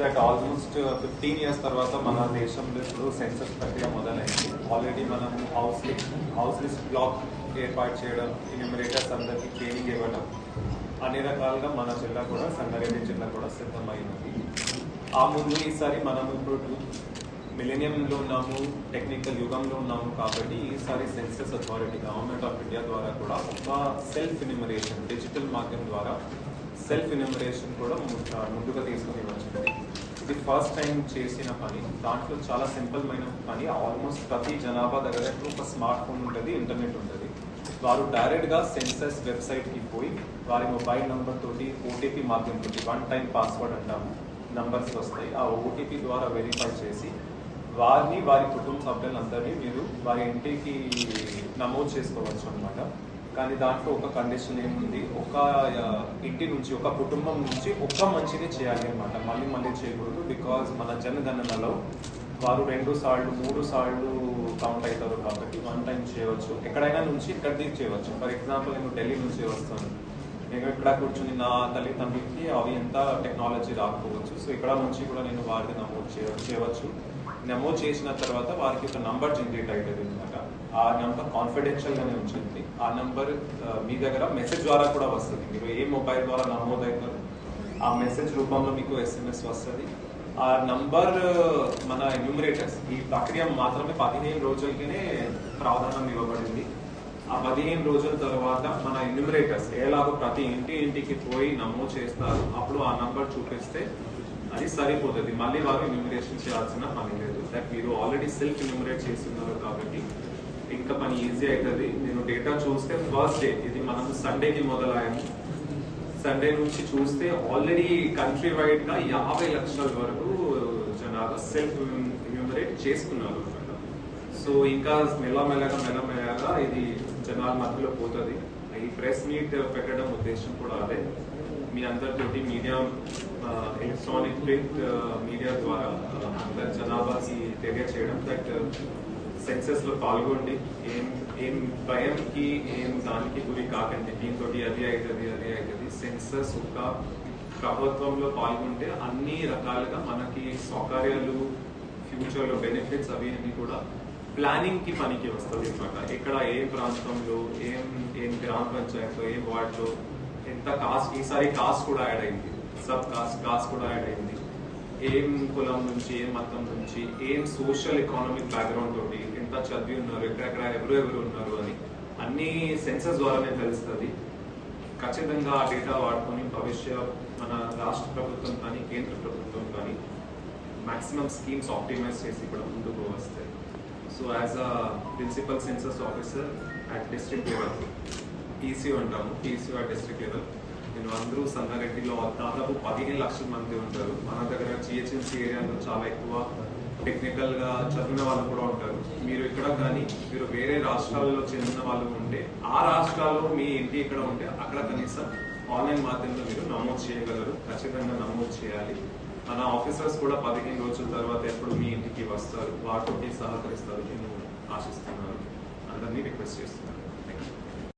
That almost 15 years తర్వాత మన దేశంలో ఇప్పుడు సెన్సస్ ప్రక్రియ మొదలైంది. ఆల్రెడీ మనం హౌస్ లిస్ట్ బ్లాక్ ఏర్పాటు చేయడం, ఎన్యూమరేటర్స్ అందరికీ ట్రైనింగ్ ఇవ్వడం, అన్ని రకాలుగా మన జిల్లా కూడా సంగారెడ్డి జిల్లా కూడా సిద్ధమైంది. ఆ ముందు ఈసారి మనం ఇప్పుడు మిలేనియంలో ఉన్నాము, టెక్నికల్ యుగంలో ఉన్నాము కాబట్టి ఈసారి census authority government of India ద్వారా కూడా ఒక సెల్ఫ్ ఎన్యూమరేషన్ డిజిటల్ మాధ్యమం ద్వారా సెల్ఫ్ ఎన్యూమరేషన్ కూడా ముందుగా తీసుకుని వచ్చింది. ఇది ఫస్ట్ టైం చేసిన పని. దాంట్లో చాలా సింపుల్మైన పని. ఆల్మోస్ట్ ప్రతి జనాభా దగ్గర ఒక స్మార్ట్ ఫోన్ ఉంటుంది, ఇంటర్నెట్ ఉంటుంది. వారు డైరెక్ట్గా సెన్సస్ వెబ్సైట్కి పోయి వారి మొబైల్ నెంబర్ తోటి ఓటీపీ మాధ్యమంతో 1 time పాస్వర్డ్ అంటాము నంబర్స్ వస్తాయి. ఆ ఓటీపీ ద్వారా వెరిఫై చేసి వారిని వారి కుటుంబ సభ్యులందరినీ మీరు వారి ఇంటికి నమోదు చేసుకోవచ్చు అనమాట. కానీ దాంట్లో ఒక కండిషన్ ఏముంది, ఒక ఇంటి నుంచి ఒక కుటుంబం నుంచి ఒక్క మంచిని చేయాలి అనమాట, మళ్ళీ చేయకూడదు. బికాజ్ మన జనగణనలో వారు 2 సార్లు 3 సార్లు కౌంట్ అవుతారు కాబట్టి 1 time చేయవచ్చు. ఎక్కడైనా నుంచి ఇక్కడికి చేయవచ్చు. ఫర్ ఎగ్జాంపుల్ నేను ఢిల్లీ నుంచి వస్తాను, నేను ఇక్కడ కూర్చుని నా తల్లిదండ్రులకి అవి ఎంత టెక్నాలజీ రాకపోవచ్చు. సో ఇక్కడ నుంచి కూడా నేను వారిని నమోదు చేయవచ్చు. నమోదు చేసిన తర్వాత వారికి ఒక నంబర్ జనరేట్ అవుతుంది అనమాట. ఆ నెంబర్ కాన్ఫిడెన్షియల్గానే ఉంటుంది. ఆ నెంబర్ మీ దగ్గర మెసేజ్ ద్వారా కూడా వస్తుంది. మీరు ఏ మొబైల్ ద్వారా నమోదు అవుతారు ఆ మెసేజ్ రూపంలో మీకు SMS వస్తుంది. ఆ నంబర్ మన ఎన్యూమరేటర్స్ ఈ ప్రక్రియ మాత్రమే 15 రోజులకే ప్రాధాన్యం ఇవ్వబడింది. ఆ 15 రోజుల తర్వాత మన ఎన్యూమరేటర్స్ ఎలాగో ప్రతి ఇంటికి పోయి నమోదు చేస్తారు. అప్పుడు ఆ నంబర్ చూపిస్తే అది సరిపోతుంది. మళ్ళీ వారు ఎన్యూమరేషన్ చేయాల్సిన పని లేదు. దట్ మీరు ఆల్రెడీ సెల్ఫ్ ఎన్యూమరేట్ చేస్తున్నారు కాబట్టి ఇంకా పని ఈజీ అవుతుంది. నేను డేటా చూస్తే ఫస్ట్ డే ఇది మనం సండేకి మొదలయ్యాము. సండే నుంచి చూస్తే ఆల్రెడీ కంట్రీ వైడ్ గా 50 లక్షల వరకు జనాలు సెల్ఫ్ ఎన్యూమరేట్ చేసుకున్నారు అనమాట. సో ఇంకా మెల్లమెల్లగా ఇది జనాల మధ్యలో పోతుంది. ఈ ప్రెస్ మీట్ పెట్టడం ఉద్దేశం కూడా అదే. మీ అందరితోటి మీడియా, ఎలక్ట్రానిక్ ప్రింట్ మీడియా ద్వారా అందరి జనాభాకి తెలియచేయడం దట్ సెన్సస్ లో పాల్గొండి, ఏం భయంకి ఏం దానికి గురి కాకండి. దీంతో అది అవుతుంది. సెన్సస్ ఒక ప్రభుత్వంలో పాల్గొంటే అన్ని రకాలుగా మనకి సౌకర్యాలు, ఫ్యూచర్ లో బెనిఫిట్స్ అవి కూడా ప్లానింగ్ కి పనికి వస్తుంది అనమాట. ఎక్కడ ఏ ప్రాంతంలో ఏం గ్రామ పంచాయతీలో ఏం వార్డులో ఎంత కాస్ట్, ఈసారి కాస్ట్ కూడా యాడ్ అయింది, సబ్ కాస్ట్ కూడా యాడ్ అయింది. ఏం కులం నుంచి, ఏం మతం నుంచి, ఏం సోషల్ ఎకానమిక్ బ్యాక్గ్రౌండ్ తోటి ఎంత చదివి ఉన్నారు, ఎక్కడెక్కడ ఎవరు ఉన్నారు అని అన్ని సెన్సస్ ద్వారానే తెలుస్తుంది. ఖచ్చితంగా ఆ డేటా వాడుకొని మన రాష్ట్ర ప్రభుత్వం కానీ కేంద్ర ప్రభుత్వం కానీ మాక్సిమం స్కీమ్స్ ఆప్టిమైజ్ చేసి కూడా ముందుకు వస్తాయి. So as a principal census officer at district level, PCO అంటాము, PCO అట్ డిస్ట్రిక్ట్ లెవెల్, నేను అందరూ సంగారెడ్డిలో దాదాపు 15 లక్షల మంది ఉంటారు. మన దగ్గర GHMC ఏరియాలో చాలా ఎక్కువ టెక్నికల్ గా చదివిన వాళ్ళు కూడా ఉంటారు. మీరు ఇక్కడ కానీ మీరు వేరే రాష్ట్రాల్లో చెందిన వాళ్ళు ఉంటే ఆ రాష్ట్రాల్లో మీ ఇంటి ఇక్కడ ఉంటే అక్కడ కనీసం ఆన్లైన్ మాధ్యమంలో మీరు నమోదు చేయగలరు. ఖచ్చితంగా నమోదు చేయాలి. మన ఆఫీసర్స్ కూడా 15 రోజుల తర్వాత ఎప్పుడు మీ ఇంటికి వస్తారు, వాటికి సహకరిస్తారు. నేను ఆశిస్తున్నాను, అందరినీ రిక్వెస్ట్ చేస్తున్నాను.